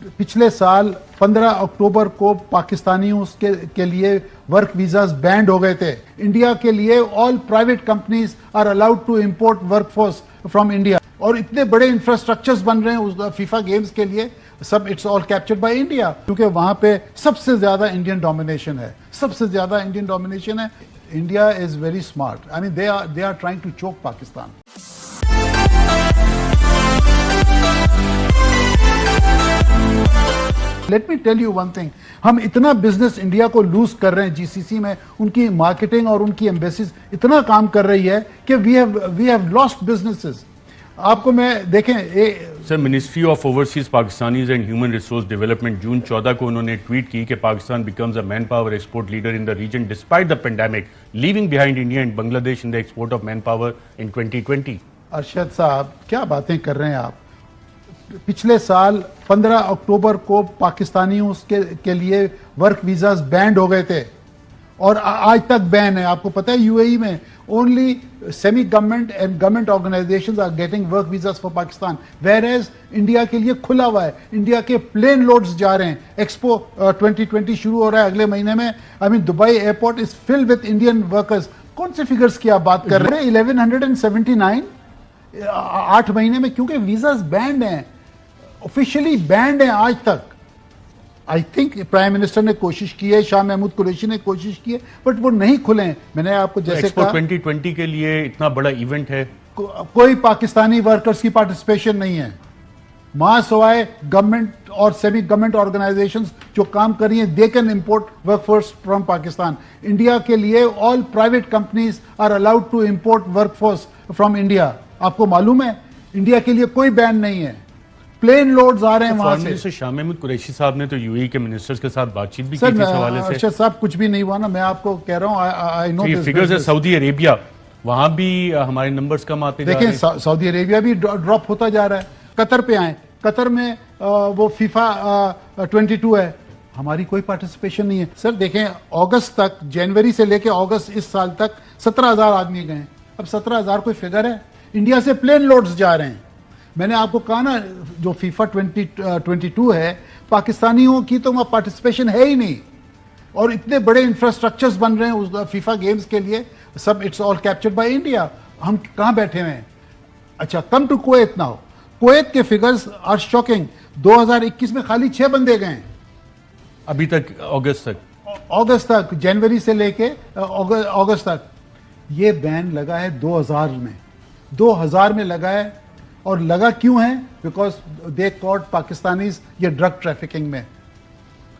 पिछले साल 15 अक्टूबर को पाकिस्तानियों के लिए वर्क वीजास बैंड हो गए थे। इंडिया के लिए all private companies are allowed to import workforce from India और इतने बड़े इंफ्रास्ट्रक्चर्स बन रहे हैं उस फीफा गेम्स के लिए, सब it's all captured by India, क्योंकि वहां पे सबसे ज्यादा इंडियन डोमिनेशन है, सबसे ज्यादा इंडियन डोमिनेशन है। India is very smart, I mean they are trying to choke Pakistan. Let me tell you one thing, हम इतना बिजनेस इंडिया को लूज कर रहे हैं जीसीसी में, उनकी मार्केटिंग और उनकी एम्बेसीज इतना काम कर रही है कि वी हैव लॉस्ट बिजनेसेस। आपको मैं देखें sir, ministry of overseas Pakistanis and human resource development June 14 को उन्होंने ट्वीट की कि Pakistan becomes a man power export leader in the region despite the pandemic, leaving behind India and Bangladesh in the export of man power in 2020। Arshad sahab, क्या बातें कर रहे हैं आप। पिछले साल 15 अक्टूबर को पाकिस्तानियों के लिए वर्क वीजास बैंड हो गए थे और आज तक बैन है। आपको पता है यूएई में only semi government and government organisations are getting work visas for Pakistan, whereas India के लिए खुला हुआ है। इंडिया के प्लेन लोड्स जा रहे हैं। एक्सपो 2020 शुरू हो रहा है अगले महीने में। I mean Dubai airport is filled with Indian workers. कौन से फिगर्स की आप बात कर रहे हैं? 1179 8 महीने में, क्योंकि वीजास बैंड हैं, ऑफिशियली बैंड है आज तक। आई थिंक प्राइम मिनिस्टर ने कोशिश की है, शाह महमूद कुरैशी ने कोशिश की है, बट वो नहीं खुले हैं। मैंने आपको जैसे एक्सपो 2020 के लिए इतना बड़ा इवेंट है, कोई पाकिस्तानी वर्कर्स की पार्टिसिपेशन नहीं है। मां सवाए गवर्नमेंट और सेमी गवर्नमेंट ऑर्गेनाइजेशंस जो काम कर रही हैं, they can import workforce from Pakistan. India के लिए all private companies are allowed to import workforce from India. आपको मालूम है इंडिया के लिए कोई बैन नहीं है, प्लेन लोड्स आ रहे हैं वहां से। शाह महमूद कुरैशी साहब ने तो यूएई के मिनिस्टर्स के साथ बातचीत भी की थी इस हवाले से। अच्छा साहब, कुछ भी नहीं हुआ ना, मैं आपको कह रहा हूं, आई नो दिस फिगर्स है। सऊदी अरेबिया, वहां भी हमारे नंबर्स कम आते जा रहे हैं। देखिए सऊदी अरेबिया भी ड्रॉप होता जा रहा है। कतर पे आए, कतर में वो फीफा 22 है, हमारी कोई पार्टिसिपेशन नहीं है। सर देखें, अगस्त तक, जनवरी से लेकर अगस्त इस साल तक 17,000 आदमी गए। अब 17,000 कोई फिगर है? इंडिया से प्लेन लोड्स जा रहे हैं। मैंने आपको कहा ना, जो फीफा 2022 है, पाकिस्तानियों की तो वहां पार्टिसिपेशन है ही नहीं और इतने बड़े इंफ्रास्ट्रक्चर्स बन रहे हैं उस फीफा गेम्स के लिए, सब it's all captured by India. हम कहां बैठे हुए हैं? अच्छा, come to Kuwait now. Kuwait के फिगर्स आर शॉकिंग। 2021 में खाली 6 बंदे गए अभी तक, अगस्त तक, जनवरी से लेके अगस्त तक। ये बैन लगा है 2000 में लगा है। और लगा क्यों है? बिकॉज दे कॉट पाकिस्तानीज ये ड्रग ट्रैफिकिंग में।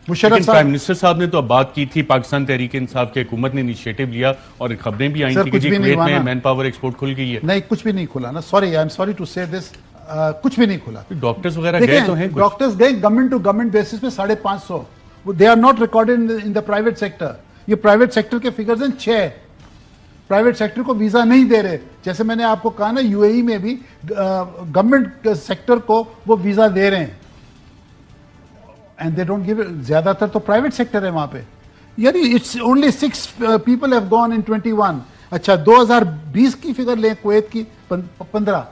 मुशर्रफ प्राइम मिनिस्टर साहब ने तो अब बात की थी, पाकिस्तान तहरीक इंसाफ की हुकूमत ने इनिशिएटिव लिया और खबरें भी आई थी कि जी कुवैत में मैन पावर एक्सपोर्ट खुल गई है। नहीं, कुछ भी नहीं खुला ना, sorry, I am sorry to say this, कुछ भी नहीं खुला। डॉक्टर्स वगैरह गए तो हैं, डॉक्टर्स गए गवर्नमेंट टू गवर्नमेंट बेसिस पे 550। They are not recorded in the private sector. ये प्राइवेट सेक्टर के फिगर्स हैं 6। प्राइवेट सेक्टर को वीजा नहीं दे रहे। जैसे मैंने आपको कहा ना, यूएई में भी गवर्नमेंट सेक्टर को वो वीजा दे रहे हैं एंड दे डोंट गिव। ज्यादातर तो प्राइवेट सेक्टर है वहां पे। यानी it's only 6 people have gone in 21। अच्छा, 2020 की फिगर लें कुवैत की, 15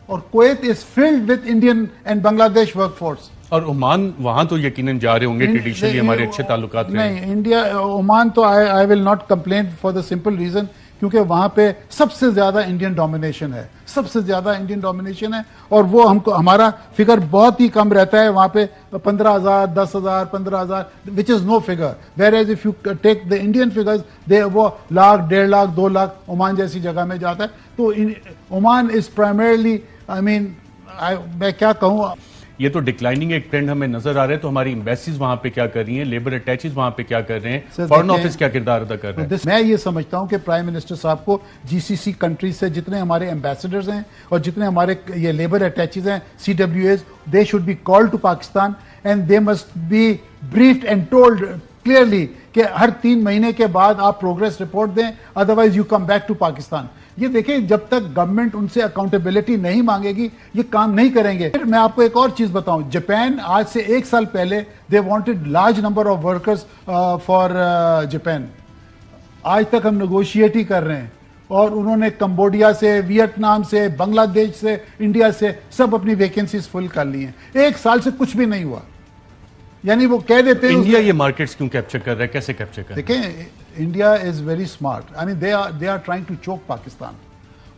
और Kuwait is filled with Indian and Bangladesh workforce. और ओमान, वहां तो यकीनन जा रहे होंगे, ट्रेडिशनली हमारे अच्छे ताल्लुकात रहे। नहीं, इंडिया ओमान तो I will not complain for the simple reason, क्योंकि वहां पे सबसे ज्यादा इंडियन डोमिनेशन है, सबसे ज्यादा इंडियन डोमिनेशन है। और वो हमको, हमारा फिगर बहुत ही कम रहता है वहां पे, 15,000, 10,000, 15,000, which is no figure. Whereas if you take the Indian figures, वो लाख, 1.5 लाख, 2 लाख ओमान जैसी जगह में जाता है। तो Oman is primarily, I mean, मैं क्या कहूँ, ये तो डिक्लाइनिंग एक ट्रेंड हमें नजर आ रहा है। तो हमारी एम्बेसीज वहां पे क्या कर रही हैं, लेबर अटैचेज वहां पे क्या कर रहे हैं, फॉरेन ऑफिस क्या किरदार अदा कर रहे हैं? मैं ये समझता हूं कि प्राइम मिनिस्टर साहब को जीसीसी कंट्रीज से जितने हमारे एम्बेसडर्स हैं और जितने हमारे ये लेबर अटैचेज हैं, CWAs, they should be called to Pakistan and they must be briefed and told clearly कि हर 3 महीने के बाद आप प्रोग्रेस रिपोर्ट दें, otherwise you come back to Pakistan. ये देखिए, जब तक गवर्नमेंट उनसे अकाउंटेबिलिटी नहीं मांगेगी, ये काम नहीं करेंगे। मैं आपको एक और चीज बताऊं, जापान आज से 1 साल पहले they wanted large number of workers for Japan. आज तक हम नेगोशिएट ही कर रहे हैं। और उन्होंने कंबोडिया से, वियतनाम से, बांग्लादेश से, इंडिया से सब अपनी वैकेंसीज फुल कर ली हैं। 1 साल से कुछ भी नहीं हुआ। यानी वो कह देते हैं इंडिया ये मार्केट्स क्यों कैप्चर कर रहा है, कैसे कैप्चर कर रहा है? देखें, India is very smart. I mean they are trying to choke Pakistan.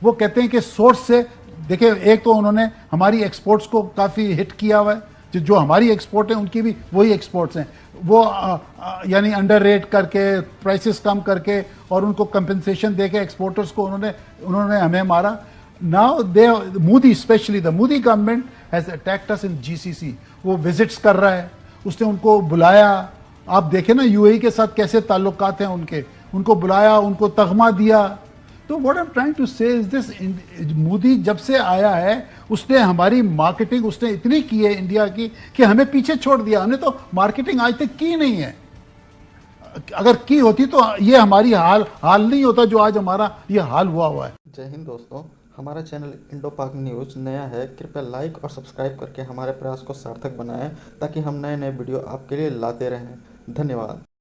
वो कहते हैं कि सोर्स से, देखिए, एक तो उन्होंने हमारी एक्सपोर्ट्स को काफी हिट किया हुआ है, जो हमारी एक्सपोर्ट है उनकी भी वही एक्सपोर्ट्स हैं। वो यानी अंडर रेट करके, प्राइसेस कम करके और उनको कंपेंसेशन देके एक्सपोर्टर्स को उन्होंने हमें मारा। Now they Modi, specially the Modi government has attacked us in GCC. वो विजिट्स कर रहा है, उसने उनको बुलाया। आप देखें ना यूएई के साथ कैसे ताल्लुकात हैं उनके, उनको बुलाया, उनको तगमा दिया। तो what I am trying to say is this, Modi जब से आया है उसने हमारी मार्केटिंग उसने इतनी की है इंडिया की कि हमें पीछे छोड़ दिया। हमने तो मार्केटिंग आज तक की नहीं है। अगर की होती तो ये हमारी हाल नहीं होता जो आज हमारा ये हाल हुआ है। जय हिंद दोस्तों, हमारा चैनल इंडो पाक न्यूज़ नया है। कृपया लाइक और सब्सक्राइब करके हमारे प्रयास को सार्थक बनाएं ताकि हम नए वीडियो आपके लिए लाते रहें। धन्यवाद।